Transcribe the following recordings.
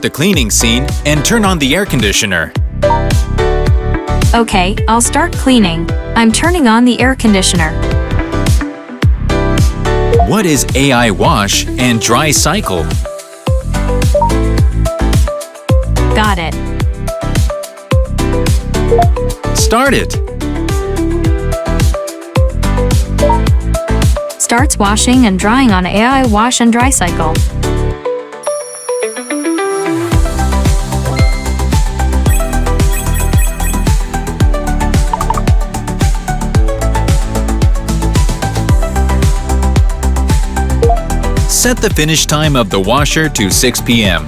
the cleaning scene and turn on the air conditioner. Okay, I'll start cleaning. I'm turning on the air conditioner. What is AI wash and dry cycle? Got it. Start it. Starts washing and drying on AI wash and dry cycle. Set the finish time of the washer to 6 p.m.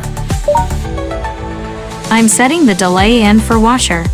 I'm setting the delay in for washer.